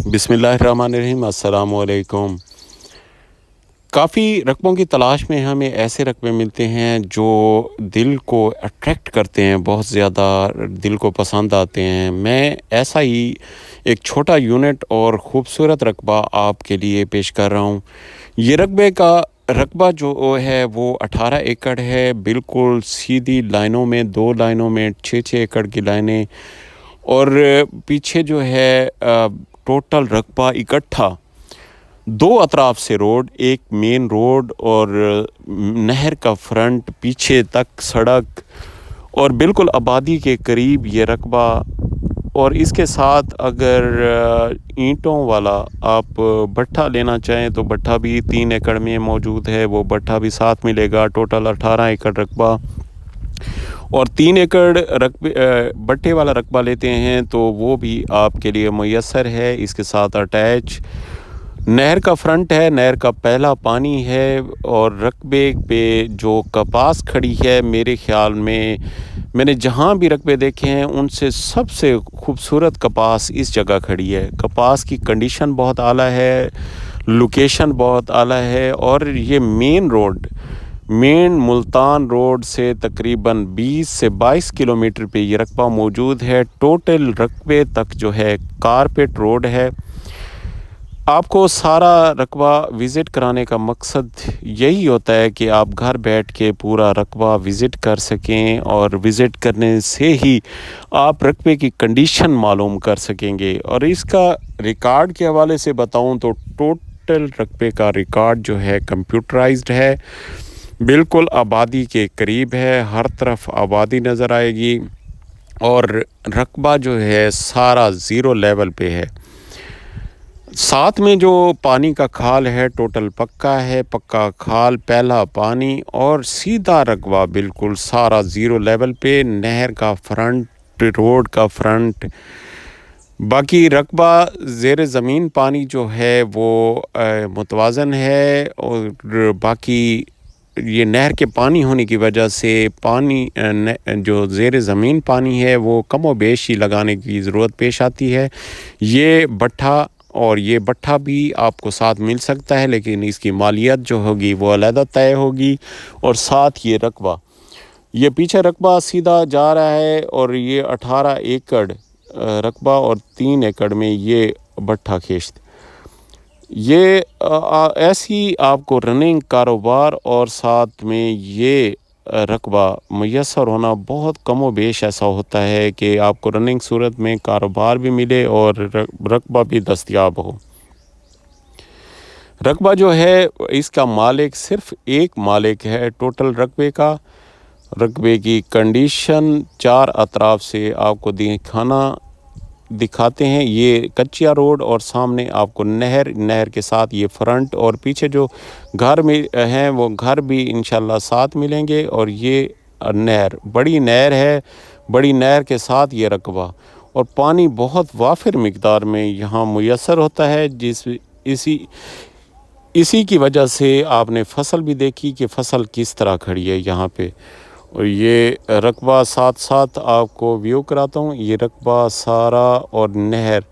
बिस्मिल्लाहिर्रहमानिर्रहीम, अस्सलाम वालेकुम। काफ़ी रकबों की तलाश में हमें ऐसे रकबे मिलते हैं जो दिल को अट्रैक्ट करते हैं, बहुत ज़्यादा दिल को पसंद आते हैं। मैं ऐसा ही एक छोटा यूनिट और ख़ूबसूरत रकबा आपके लिए पेश कर रहा हूँ। ये रकबा जो है वो 18 एकड़ है, बिल्कुल सीधी लाइनों में, 2 लाइनों में 6-6 एकड़ की लाइनें, और पीछे जो है टोटल रकबा इकट्ठा 2 अतराफ से रोड, एक मेन रोड और नहर का फ्रंट, पीछे तक सड़क और बिल्कुल आबादी के करीब ये रकबा। और इसके साथ अगर ईंटों वाला आप भट्ठा लेना चाहें तो भट्ठा भी 3 एकड़ में मौजूद है, वो भट्ठा भी साथ मिलेगा। टोटल 18 एकड़ रकबा, और 3 एकड़ भट्ठे वाला रकबा लेते हैं तो वो भी आपके लिए मुयस्सर है। इसके साथ अटैच नहर का फ्रंट है, नहर का पहला पानी है, और रकबे पे जो कपास खड़ी है, मेरे ख़्याल में मैंने जहाँ भी रकबे देखे हैं उनसे सबसे खूबसूरत कपास इस जगह खड़ी है। कपास की कंडीशन बहुत आला है, लोकेशन बहुत आला है, और ये मेन मुल्तान रोड से तकरीबन 20 से 22 किलोमीटर पे ये रकबा मौजूद है। टोटल रकबे तक जो है कारपेट रोड है। आपको सारा रकबा विज़िट कराने का मकसद यही होता है कि आप घर बैठ के पूरा रकबा विज़िट कर सकें, और विज़िट करने से ही आप रकबे की कंडीशन मालूम कर सकेंगे। और इसका रिकॉर्ड के हवाले से बताऊं तो टोटल रकबे का रिकॉर्ड जो है कंप्यूटराइज्ड है, बिल्कुल आबादी के करीब है, हर तरफ आबादी नज़र आएगी, और रकबा जो है सारा ज़ीरो लेवल पे है। साथ में जो पानी का खाल है टोटल पक्का है, पक्का खाल, पहला पानी, और सीधा रकबा बिल्कुल सारा ज़ीरो लेवल पे, नहर का फ्रंट, रोड का फ्रंट। बाकी रकबा ज़ेर ज़मीन पानी जो है वो मुतवाज़न है, और बाकी ये नहर के पानी होने की वजह से पानी जो ज़ेर ज़मीन पानी है वो कम व बेश ही लगाने की ज़रूरत पेश आती है। ये भट्ठा भी आपको साथ मिल सकता है, लेकिन इसकी मालियत जो होगी वो अलग तय होगी। और साथ ये पीछे रकबा सीधा जा रहा है, और ये 18 एकड़ रकबा और 3 एकड़ में ये भट्ठा खेश्त। ये ऐसी आपको रनिंग कारोबार और साथ में ये रकबा मुयस्सर होना बहुत कम व बेश ऐसा होता है कि आपको रनिंग सूरत में कारोबार भी मिले और रकबा भी दस्तयाब हो। रकबा जो है इसका मालिक सिर्फ एक मालिक है टोटल रकबे का। रकबे की कंडीशन 4 अतराफ से आपको दिखाते हैं। ये कच्चिया रोड, और सामने आपको नहर के साथ ये फ्रंट, और पीछे जो घर में हैं वो घर भी इंशाल्लाह साथ मिलेंगे। और ये बड़ी नहर है, बड़ी नहर के साथ ये रकबा, और पानी बहुत वाफिर मिकदार में यहाँ मुयस्सर होता है। इसी की वजह से आपने फसल भी देखी कि फसल किस तरह खड़ी है यहाँ पे। और ये रकबा साथ साथ आपको व्यू कराता हूँ। ये रकबा सारा और नहर,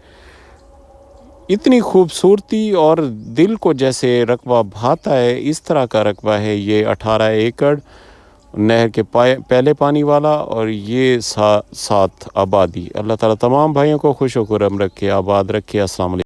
इतनी खूबसूरती और दिल को जैसे रकबा भाता है इस तरह का रकबा है। ये 18 एकड़ नहर के पहले पानी वाला, और ये साथ आबादी। अल्लाह ताला तमाम भाइयों को खुश व खुर्रम रखे, आबाद रखे। अस्सलाम वालेकुम।